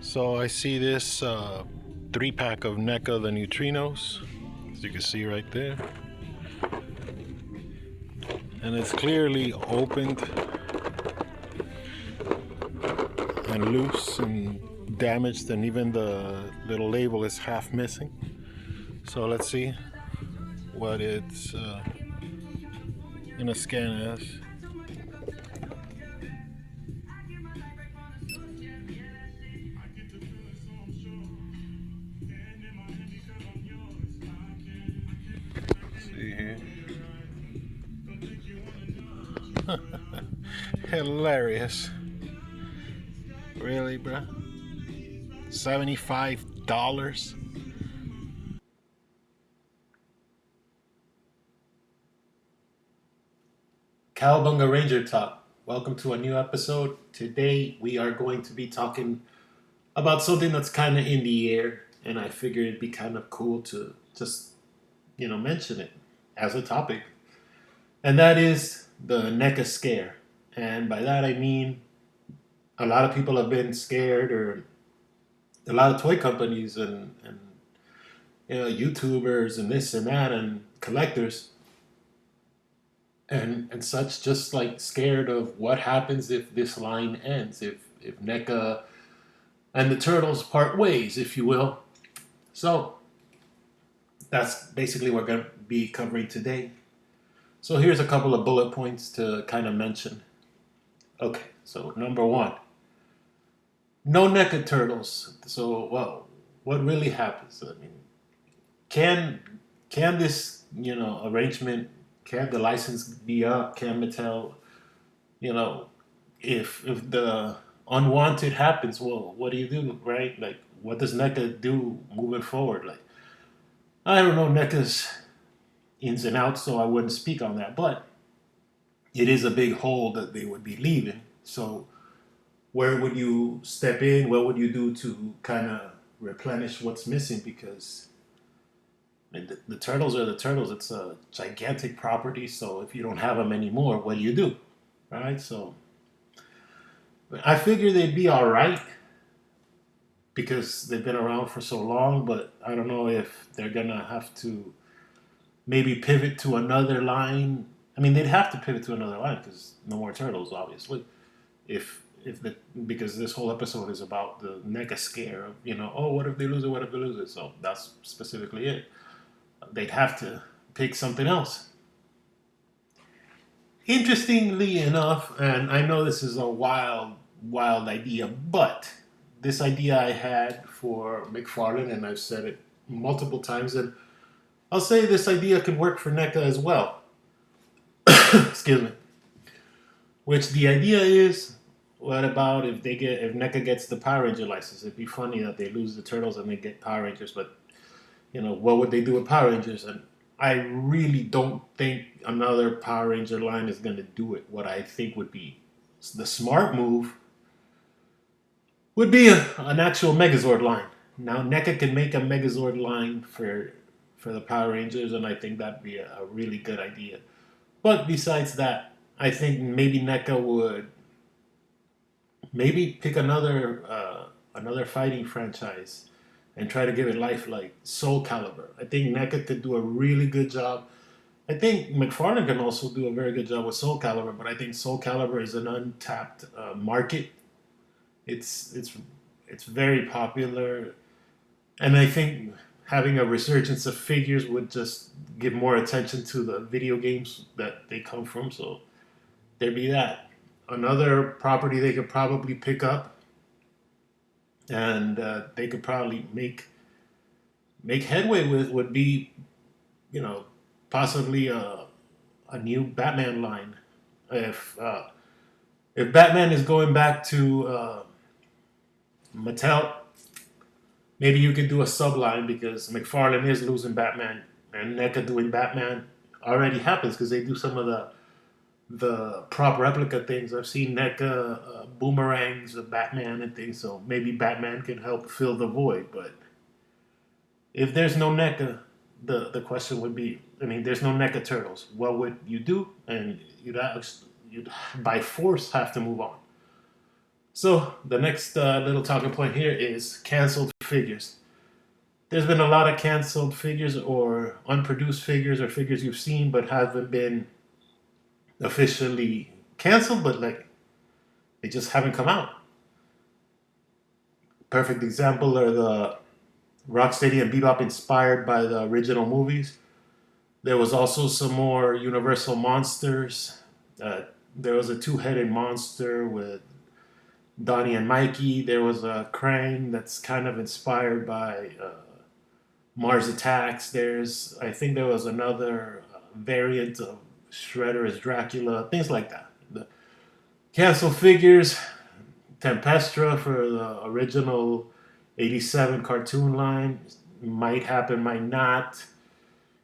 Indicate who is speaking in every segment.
Speaker 1: So I see this three pack of Neca the neutrinos, as you can see right there, and it's clearly opened and loose and damaged, and even the little label is half missing. So let's see what it's gonna scan as. See here. Hilarious. Really, bruh? $75?
Speaker 2: Cowabunga Ranger Talk. Welcome to a new episode. Today we are going to be talking about something that's kind of in the air, and I figured it'd be kind of cool to just mention it as a topic, and that is the NECA scare. And by that I mean a lot of people have been scared, or a lot of toy companies and YouTubers and this and that and collectors and such, just like scared of what happens if this line ends, if NECA and the turtles part ways, if you will. So that's basically what we're going to be covering today. So here's a couple of bullet points to kind of mention. Okay, so number one, no NECA turtles. So, well, what really happens? I mean, can can this arrangement, can the license be up? Can Mattel, you know, if the unwanted happens, well, what do you do, right? Like, what does NECA do moving forward? Like, I don't know NECA's ins and outs, so I wouldn't speak on that. But it is a big hole that they would be leaving. So where would you step in? What would you do to kind of replenish what's missing? Because I mean, the turtles are the turtles. It's a gigantic property. So if you don't have them anymore, what do you do? Right? So I figure they'd be all right because they've been around for so long. But I don't know if they're gonna have to maybe pivot to another line. I mean, they'd have to pivot to another line because no more turtles, obviously. If the Because this whole episode is about the NECA scare of oh, what if they lose it? What if they lose it? So that's specifically it. They'd have to pick something else. Interestingly enough, and I know this is a wild idea, but this idea I had for McFarlane, and I've said it multiple times, and I'll say this idea could work for NECA as well. Excuse me. Which the idea is, what about if NECA gets the Power Ranger license? It'd be funny that they lose the Turtles and they get Power Rangers, but what would they do with Power Rangers? And I really don't think another Power Ranger line is going to do it. What I think would be the smart move would be an actual Megazord line. Now NECA can make a Megazord line for the Power Rangers, and I think that'd be a really good idea. But besides that, I think maybe NECA would maybe pick another fighting franchise and try to give it life, like Soul Calibur. I think NECA could do a really good job. I think McFarlane can also do a very good job with Soul Calibur, but I think Soul Calibur is an untapped market. It's very popular, and I think having a resurgence of figures would just give more attention to the video games that they come from. So there'd be that. Another property they could probably pick up, and they could probably make headway with, would be, you know, possibly a new Batman line. If uh, if Batman is going back to Mattel, maybe you could do a subline because McFarlane is losing Batman, and NECA doing Batman already happens because they do some of the prop replica things. I've seen NECA boomerangs of Batman and things, so maybe Batman can help fill the void. But if there's no NECA, the question would be, I mean, there's no NECA turtles. What would you do? And you'd by force have to move on. So the next little talking point here is canceled figures. There's been a lot of canceled figures or unproduced figures or figures you've seen but haven't been officially canceled, but like they just haven't come out. Perfect example are the Rocksteady and Bebop inspired by the original movies. There was also some more Universal monsters. There was a two-headed monster with Donnie and Mikey. There was a Krang that's kind of inspired by Mars Attacks. I think there was another variant of Shredder as Dracula, things like that. The cancel figures, Tempestra for the original 87 cartoon line might happen, might not.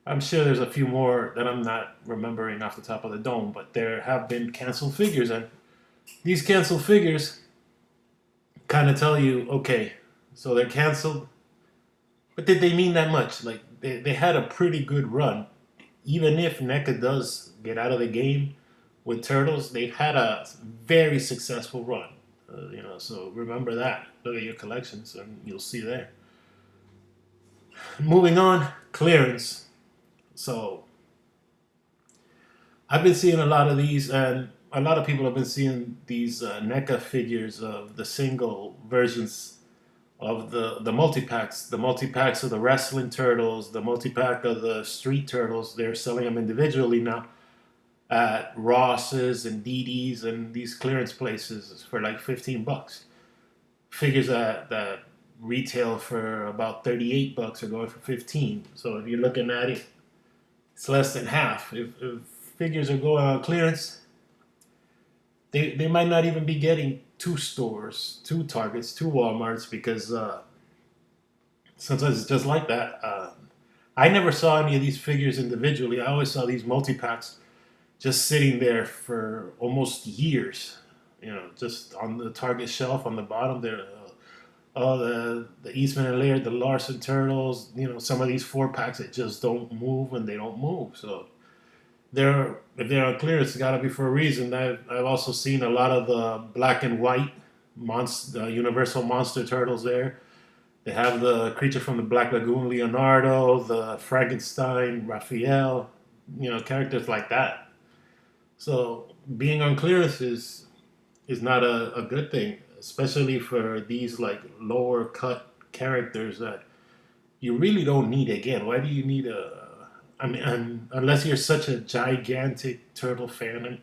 Speaker 2: I'm sure there's a few more that I'm not remembering off the top of the dome, but there have been canceled figures, and these canceled figures kind of tell you, okay, so they're canceled, but did they mean that much? Like they had a pretty good run, even if NECA does get out of the game with Turtles, they've had a very successful run. So remember that. Look at your collections, and you'll see there. Moving on, clearance. So I've been seeing a lot of these, and a lot of people have been seeing these NECA figures of the single versions of the multi-packs. The multi-packs of the wrestling turtles, the multi-pack of the street turtles. They're selling them individually now at Ross's and DD's and these clearance places for like $15. Figures that retail for about $38 are going for 15. So if you're looking at it, it's less than half. If figures are going on clearance, they might not even be getting two stores, two Targets, two Walmarts because sometimes it's just like that. I never saw any of these figures individually. I always saw these multi packs just sitting there for almost years. Just on the Target shelf on the bottom there. The Eastman and Laird, the Larson Turtles. Some of these 4-packs that just don't move and they don't move. So if they're on clearance, it's got to be for a reason. I've also seen a lot of the black and white Universal Monster Turtles there. They have the creature from the Black Lagoon, Leonardo, the Frankenstein, Raphael, characters like that. So being on clearance is not a good thing, especially for these like lower cut characters that you really don't need again. Why do you need I mean, unless you're such a gigantic turtle fan, and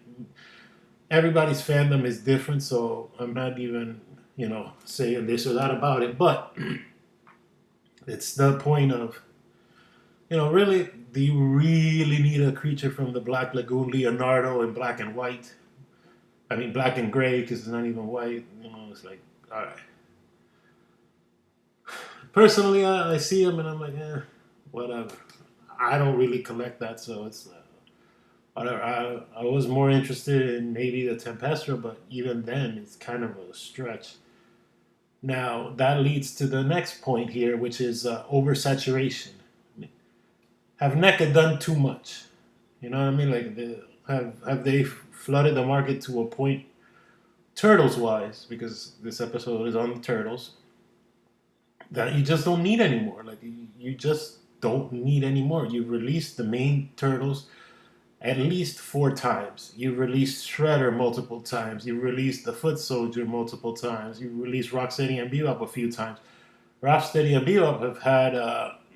Speaker 2: everybody's fandom is different, so I'm not even saying this or that about it. But it's the point of really, do you really need a creature from the Black Lagoon, Leonardo, in black and white? I mean, black and gray because it's not even white. It's like, all right. Personally, I see them and I'm like, whatever. I don't really collect that, so it's whatever. I was more interested in maybe the Tempestra, but even then, it's kind of a stretch. Now, that leads to the next point here, which is oversaturation. Have NECA done too much? You know what I mean? Like, have they flooded the market to a point, turtles wise, because this episode is on the turtles, that you just don't need anymore. Like you just don't need anymore. You've released the main turtles at least 4 times. You've released Shredder multiple times. You've released the Foot Soldier multiple times. You've released Rocksteady and Bebop a few times. Rocksteady and Bebop have had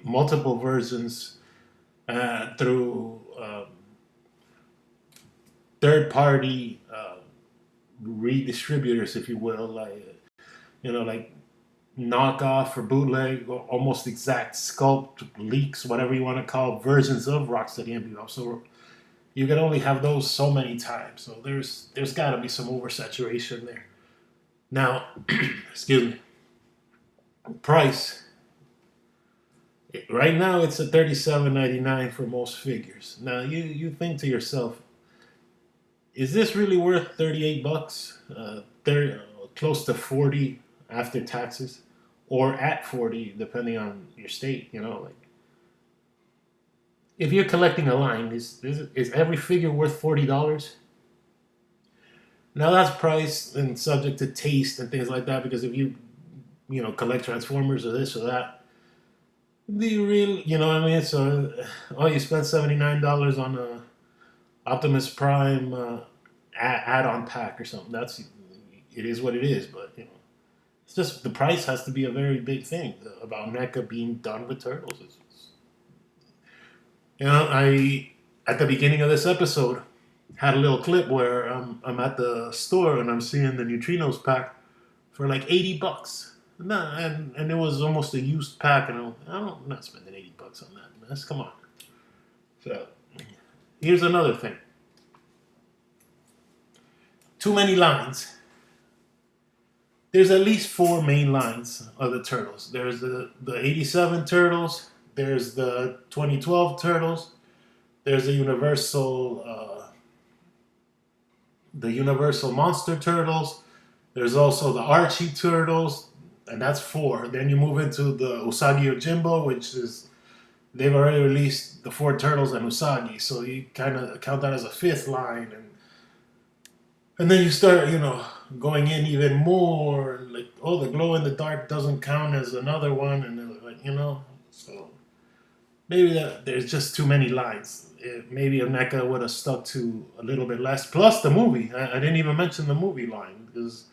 Speaker 2: multiple versions through third-party redistributors, if you will, like knockoff or bootleg, or almost exact sculpt leaks, whatever you want to call versions of Rocksteady and Bebop. So you can only have those so many times. So there's got to be some oversaturation there. Now, excuse me. Price. Right now it's at $37.99 for most figures. Now you think to yourself, is this really worth $38? Close to 40 after taxes, or at 40 depending on your state. Like if you're collecting a line, is every figure worth $40? Now that's priced and subject to taste and things like that. Because if you collect Transformers or this or that, do you really, you know what I mean? So, oh, you spent $79 on a Optimus Prime add-on pack or something. It is what it is. But it's just the price has to be a very big thing about NECA being done with Turtles. I at the beginning of this episode had a little clip where I'm at the store and I'm seeing the Neutrinos pack for like $80. Nah, and it was almost a used pack, and I'm not spending $80 on that. Man. Come on. So here's another thing. Too many lines. There's at least four main lines of the Turtles. There's the '87 Turtles. There's the 2012 Turtles. There's the Universal Monster Turtles. There's also the Archie Turtles, and that's four. Then you move into the Usagi Yojimbo, which is they've already released the four Turtles and Usagi, so you kind of count that as a fifth line, and then you start going in even more. Like, oh, the glow in the dark doesn't count as another one, and so maybe there's just too many lines. Maybe NECA would have stuck to a little bit less. Plus the movie. I didn't even mention the movie line because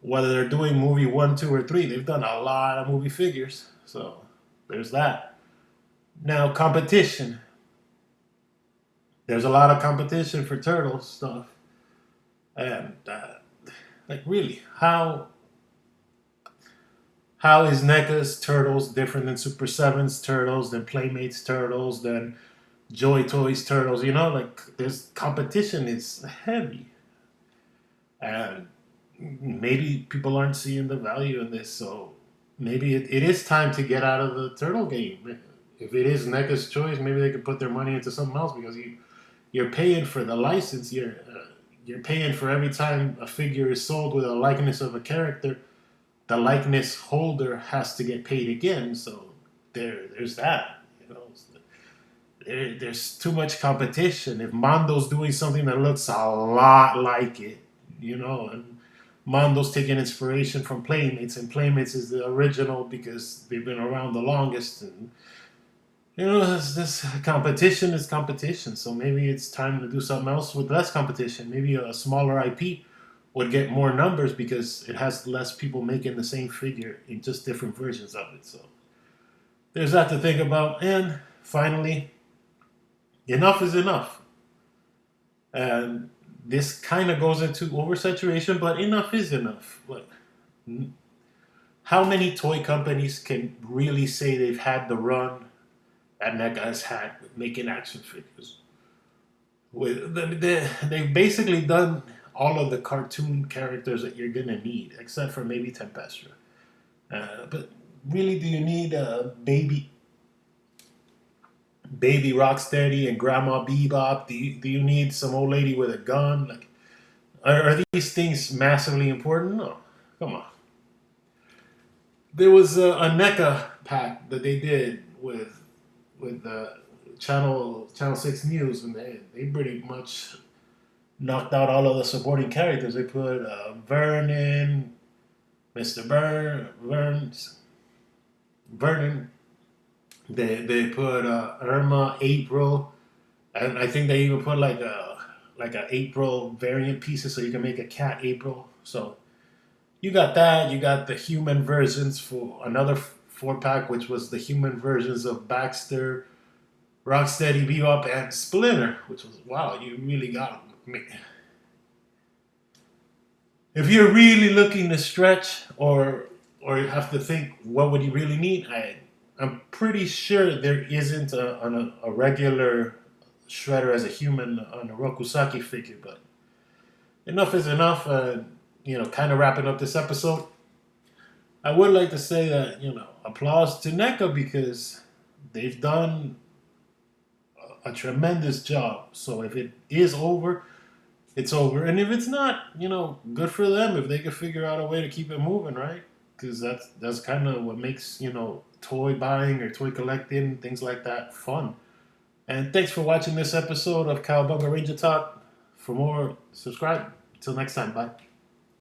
Speaker 2: whether they're doing movie 1, 2, or 3, they've done a lot of movie figures. So there's that. Now competition. There's a lot of competition for Turtles stuff, and like really, how is NECA's Turtles different than Super 7's Turtles, than Playmates Turtles, than Joy Toys Turtles? Like there's competition is heavy, and maybe people aren't seeing the value in this. So maybe it is time to get out of the Turtle game. If it is NECA's choice, maybe they could put their money into something else because you're paying for the license. You're paying for every time a figure is sold with a likeness of a character. The likeness holder has to get paid again. So there's that. There's too much competition. If Mondo's doing something that looks a lot like it, and Mondo's taking inspiration from Playmates, and Playmates is the original because they've been around the longest, and this competition is competition. So maybe it's time to do something else with less competition. Maybe a smaller IP would get more numbers because it has less people making the same figure in just different versions of it. So there's that to think about. And finally, enough is enough. And this kind of goes into oversaturation, but enough is enough. Like, how many toy companies can really say they've had the run that NECA has had with making action figures? They've basically done all of the cartoon characters that you're gonna need, except for maybe Tempestra. But really, do you need a baby Rocksteady and Grandma Bebop? Do you need some old lady with a gun? Like, are these things massively important? No, come on. There was a NECA pack that they did with the Channel 6 News, and they pretty much knocked out all of the supporting characters. They put Vernon, Mr. Vernon. They put Irma, April, and I think they even put like a April variant pieces, so you can make a cat April. So you got that. You got the human versions for another 4-pack, which was the human versions of Baxter, Rocksteady, Bebop, and Splinter, which was wow. You really got them. If you're really looking to stretch, or you have to think, what would you really need? I'm pretty sure there isn't a regular Shredder as a human on a Rokusaki figure, but enough is enough. Kind of wrapping up this episode. I would like to say that applause to NECA because they've done a tremendous job. So if it is over, it's over, and if it's not, good for them if they can figure out a way to keep it moving, right? Because that's kind of what makes toy buying or toy collecting, things like that, fun. And thanks for watching this episode of Cowabunga Ranger Talk. For more, subscribe. Till next time. Bye.